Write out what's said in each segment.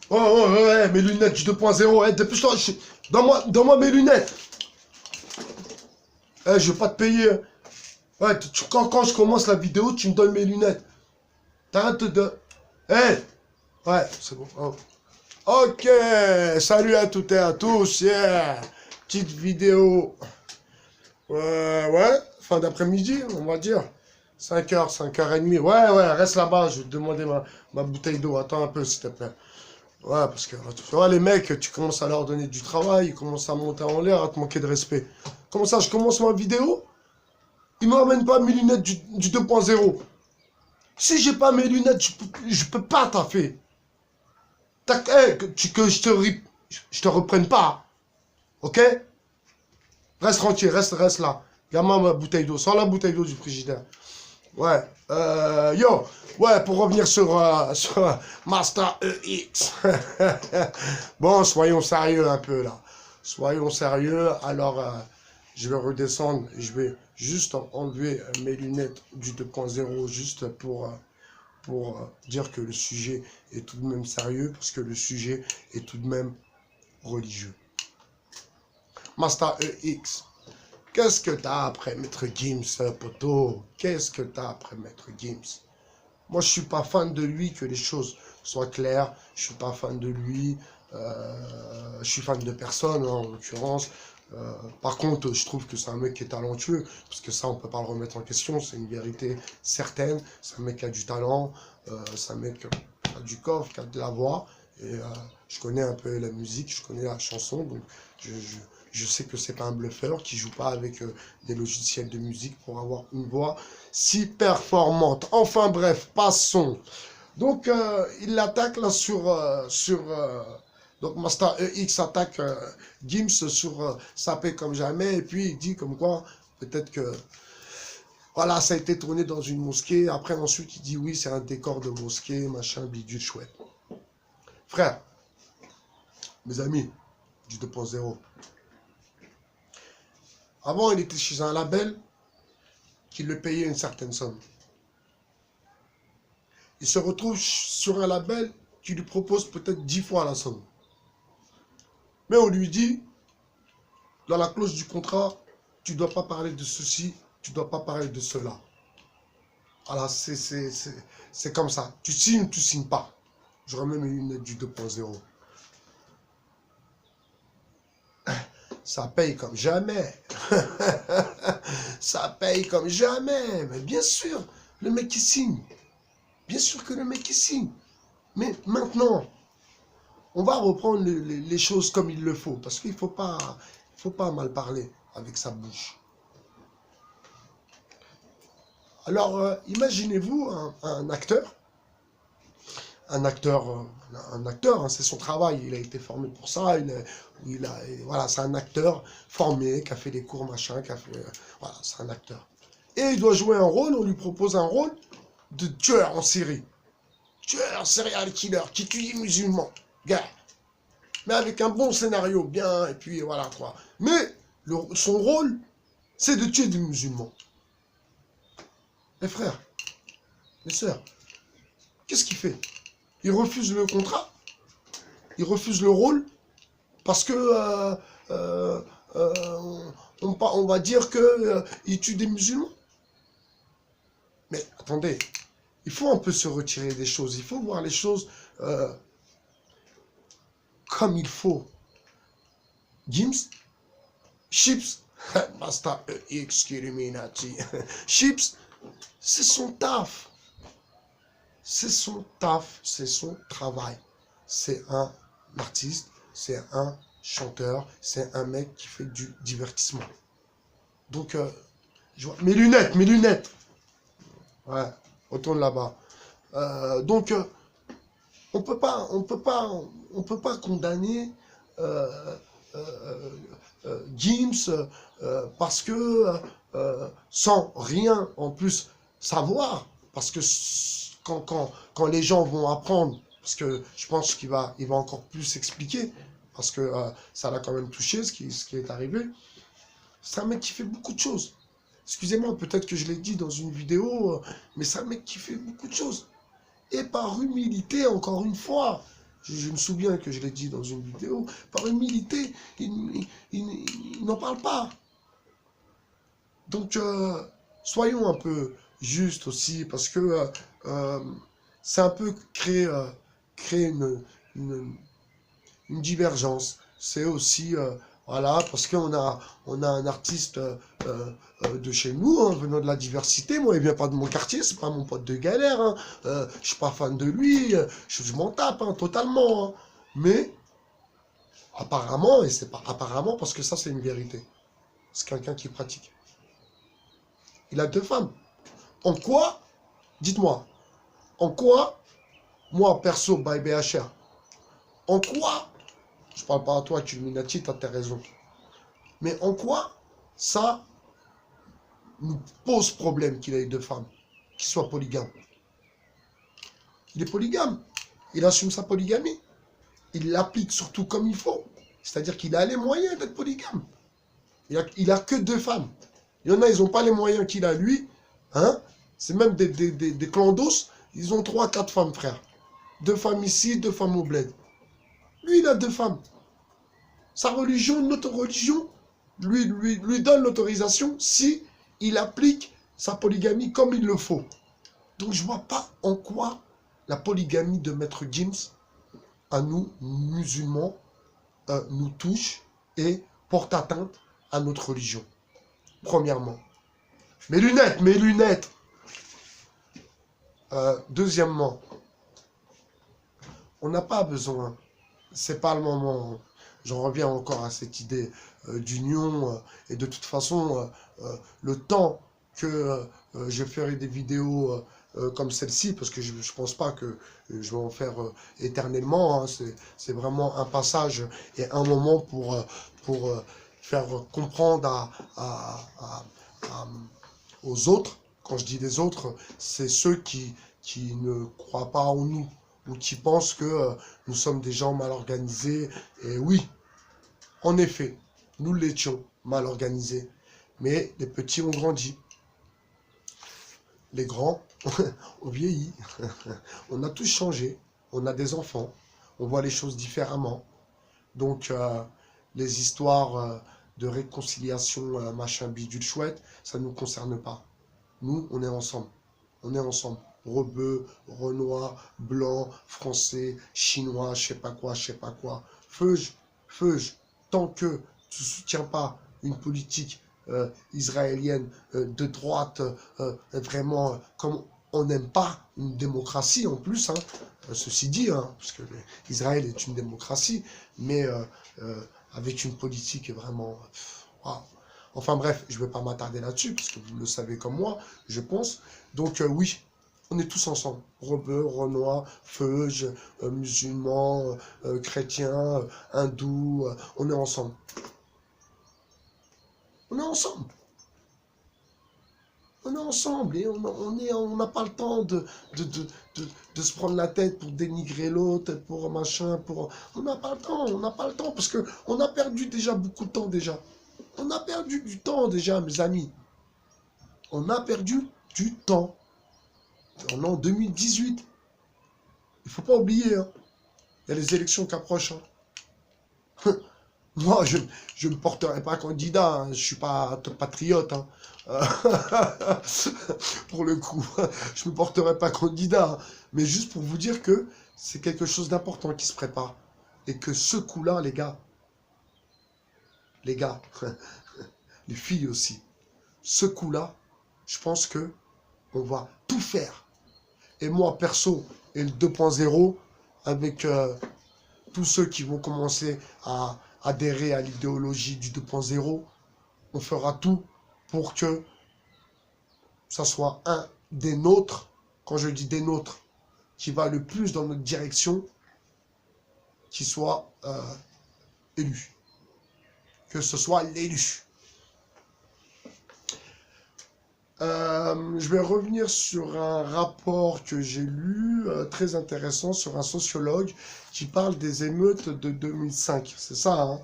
Oh, oh, ouais, mes lunettes du 2.0. Eh, dépêche-toi. Donne-moi mes lunettes. Eh, je vais pas te payer. Ouais, quand je commence la vidéo, tu me donnes mes lunettes. T'arrêtes de... Eh, ouais, c'est bon. Oh. Ok, salut à toutes et à tous. Yeah. Petite vidéo. Ouais, fin d'après-midi, on va dire. 5h, 5h30. Ouais, reste là-bas, je vais te demander ma bouteille d'eau. Attends un peu, s'il te plaît. Ouais, parce que, tu vois, les mecs, tu commences à leur donner du travail, ils commencent à monter en l'air, à te manquer de respect. Comment ça, je commence ma vidéo, ils me ramènent pas mes lunettes du 2.0. Si j'ai pas mes lunettes, je peux pas taffer. Hey, que je te reprenne pas. Ok? Reste tranquille, reste là. Regarde-moi ma bouteille d'eau. Sors la bouteille d'eau du frigidaire. Ouais. Yo. Ouais, pour revenir sur Master EX. Bon, soyons sérieux un peu là. Soyons sérieux. Alors, je vais redescendre. Je vais juste enlever mes lunettes du 2.0 juste pour dire que le sujet est tout de même sérieux, parce que le sujet est tout de même religieux. Master EX, qu'est-ce que t'as après Maître Gims, poto? Qu'est-ce que t'as après Maître Gims? Moi, je suis pas fan de lui, que les choses soient claires. Je suis pas fan de lui. Je suis fan de personne, hein, en l'occurrence. Par contre, je trouve que c'est un mec qui est talentueux, parce que ça, on peut pas le remettre en question, c'est une vérité certaine. C'est un mec qui a du talent, c'est un mec qui a du coffre, qui a de la voix. Et je connais un peu la musique, je connais la chanson, donc je sais que c'est pas un bluffeur qui joue pas avec des logiciels de musique pour avoir une voix si performante. Enfin bref, passons. Donc il l'attaque là donc Master EX attaque Gims sur Sapé comme jamais, et puis il dit comme quoi peut-être que voilà, ça a été tourné dans une mosquée. Après ensuite il dit oui, c'est un décor de mosquée, machin, bidule chouette. Frère, mes amis du 2.0, avant il était chez un label qui le payait une certaine somme. Il se retrouve sur un label qui lui propose peut-être 10 fois la somme. Mais on lui dit, dans la clause du contrat, tu ne dois pas parler de ceci, tu ne dois pas parler de cela. Voilà, c'est comme ça. Tu signes ou tu ne signes pas. Je remets mes lunettes du 2.0. Ça paye comme jamais. Ça paye comme jamais. Mais bien sûr, le mec qui signe. Bien sûr que le mec qui signe. Mais maintenant, on va reprendre les choses comme il le faut. Parce qu'il ne faut pas mal parler avec sa bouche. Alors, imaginez-vous un acteur. Un acteur, hein, c'est son travail. Il a été formé pour ça. Voilà, c'est un acteur formé, qui a fait des cours, machin, voilà, c'est un acteur. Et il doit jouer un rôle, on lui propose un rôle de tueur en série. Tueur, serial killer, qui tue les musulmans. Gars. Mais avec un bon scénario, bien, et puis voilà quoi. Mais son rôle, c'est de tuer des musulmans. Mes frères, mes sœurs, qu'est-ce qu'il fait? Il refuse le contrat, il refuse le rôle, parce que on va dire qu'il tue des musulmans. Mais attendez, il faut un peu se retirer des choses, il faut voir les choses comme il faut. Gims, Chips, Master EX Illuminati, Chips, c'est son taf. C'est son taf, c'est son travail. C'est un artiste, c'est un chanteur, c'est un mec qui fait du divertissement. Donc, je vois... Mes lunettes. Ouais, retourne là-bas. Donc, on peut pas condamner Gims parce que sans rien en plus savoir, parce que quand les gens vont apprendre, parce que je pense qu'il va encore plus expliquer, parce que ça l'a quand même touché ce qui est arrivé. C'est un mec qui fait beaucoup de choses. Excusez-moi, peut-être que je l'ai dit dans une vidéo, mais c'est un mec qui fait beaucoup de choses. Et par humilité, encore une fois, Je me souviens que je l'ai dit dans une vidéo, par humilité, ils n'en parlent pas. Donc, soyons un peu justes aussi, parce que c'est un peu créer une divergence. C'est aussi, voilà, parce on a un artiste de chez nous, hein, venant de la diversité. Moi, il vient pas de mon quartier, c'est pas mon pote de galère. Hein. Je suis pas fan de lui, je m'en tape hein, totalement. Hein. Mais, apparemment, et c'est pas apparemment, parce que ça, c'est une vérité. C'est quelqu'un qui pratique. Il a 2 femmes. En quoi, dites-moi, en quoi, moi, perso, by BHR, en quoi, je parle pas à toi, tu Illuminati, t'as tes raisons, mais en quoi ça nous pose problème qu'il ait 2 femmes, qu'il soit polygame? Il est polygame, il assume sa polygamie, il l'applique surtout comme il faut, c'est-à-dire qu'il a les moyens d'être polygame. Il a que 2 femmes. Il y en a, ils n'ont pas les moyens qu'il a, lui, hein, c'est même des clandos, ils ont 3, 4 femmes, frère. 2 femmes ici, 2 femmes au bled. Lui, il a 2 femmes. Sa religion, notre religion, lui donne l'autorisation si il applique sa polygamie comme il le faut. Donc je ne vois pas en quoi la polygamie de Maître Gims, à nous, musulmans, nous touche et porte atteinte à notre religion. Premièrement. Mes lunettes, mes lunettes. Deuxièmement, on n'a pas besoin, c'est pas le moment. J'en reviens encore à cette idée d'union. Et de toute façon, le temps que je ferai des vidéos comme celle-ci, parce que je ne pense pas que je vais en faire éternellement. Hein, c'est vraiment un passage et un moment pour faire comprendre aux autres. Quand je dis les autres, c'est ceux qui ne croient pas en nous ou qui pensent que nous sommes des gens mal organisés. Et oui, en effet, nous l'étions mal organisés. Mais les petits ont grandi. Les grands ont vieilli. On a tous changé. On a des enfants. On voit les choses différemment. Donc, les histoires de réconciliation, machin, bidule chouette, ça ne nous concerne pas. Nous, on est ensemble. On est ensemble. Rebeu, Renoir, Blanc, Français, Chinois, je sais pas quoi, je sais pas quoi. Feuge, tant que tu ne soutiens pas une politique israélienne de droite, vraiment, comme on n'aime pas une démocratie en plus, hein, ceci dit, hein, parce que Israël est une démocratie, mais avec une politique vraiment... Wow. Enfin bref, je ne vais pas m'attarder là-dessus, parce que vous le savez comme moi, je pense. Donc oui, on est tous ensemble. Rebeu, Renoir, Feuge, musulmans, chrétiens, hindous, on est ensemble. On est ensemble. On est ensemble et on n'a pas le temps de se prendre la tête pour dénigrer l'autre, pour machin, pour... On n'a pas le temps, parce qu'on a perdu déjà beaucoup de temps déjà. On a perdu du temps déjà, mes amis. On a perdu du temps. On est en 2018. Il ne faut pas oublier, hein. Il y a les élections qui approchent. Hein. Moi, je ne me porterai pas candidat. Hein. Je ne suis pas patriote. Hein. Pour le coup, je ne me porterai pas candidat. Hein. Mais juste pour vous dire que c'est quelque chose d'important qui se prépare. Et que ce coup-là, les gars, les filles aussi, ce coup-là, je pense que on va tout faire. Et moi, perso, et le 2.0, avec tous ceux qui vont commencer à adhérer à l'idéologie du 2.0, on fera tout pour que ça soit un des nôtres, quand je dis des nôtres, qui va le plus dans notre direction, qui soit élu. Que ce soit l'élu. Je vais revenir sur un rapport que j'ai lu, très intéressant, sur un sociologue qui parle des émeutes de 2005. C'est ça, hein,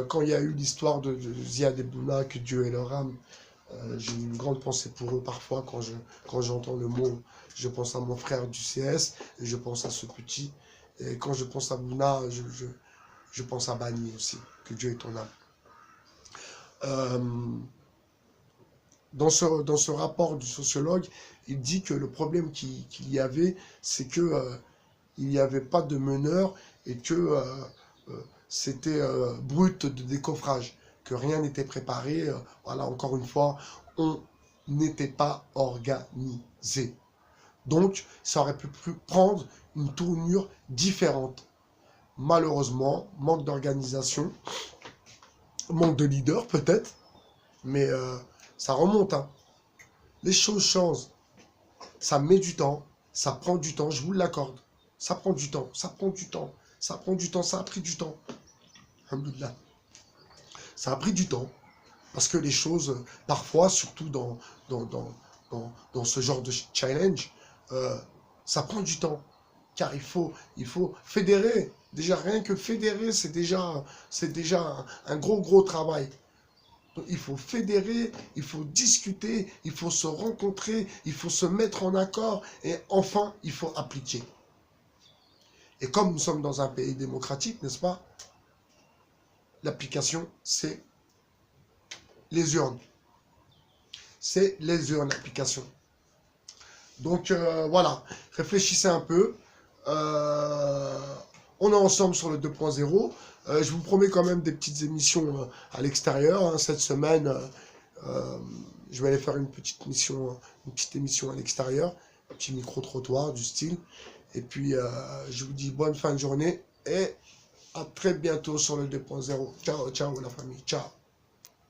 quand il y a eu l'histoire de Ziad Ebouna, que Dieu ait leur âme. J'ai une grande pensée pour eux parfois quand j'entends le mot. Je pense à mon frère du CS et je pense à ce petit. Et quand je pense à Bouna, je pense à Bani aussi. Que Dieu est ton âme. Dans ce rapport du sociologue, il dit que le problème qu'il y avait, c'est que il n'y avait pas de meneur et que c'était brut de décoffrage, que rien n'était préparé. Voilà, encore une fois, on n'était pas organisé. Donc, ça aurait pu prendre une tournure différente. Malheureusement, manque d'organisation, manque de leader peut-être, mais ça remonte. Hein. Les choses changent. Ça met du temps, ça prend du temps, je vous l'accorde. Ça prend du temps, ça prend du temps, ça prend du temps, ça a pris du temps. Alhamdoulilah. Ça a pris du temps, parce que les choses, parfois, surtout dans, dans, dans ce genre de challenge, ça prend du temps. Car il faut fédérer. Déjà, rien que fédérer, c'est déjà un gros travail. Donc, il faut fédérer, il faut discuter, il faut se rencontrer, il faut se mettre en accord et enfin, il faut appliquer. Et comme nous sommes dans un pays démocratique, n'est-ce pas? L'application, c'est les urnes. C'est les urnes, l'application. Donc voilà, réfléchissez un peu. On est ensemble sur le 2.0. Je vous promets quand même des petites émissions à l'extérieur. Hein. Cette semaine, je vais aller faire une petite émission à l'extérieur. Un petit micro-trottoir du style. Et puis, je vous dis bonne fin de journée et à très bientôt sur le 2.0. Ciao, ciao la famille. Ciao.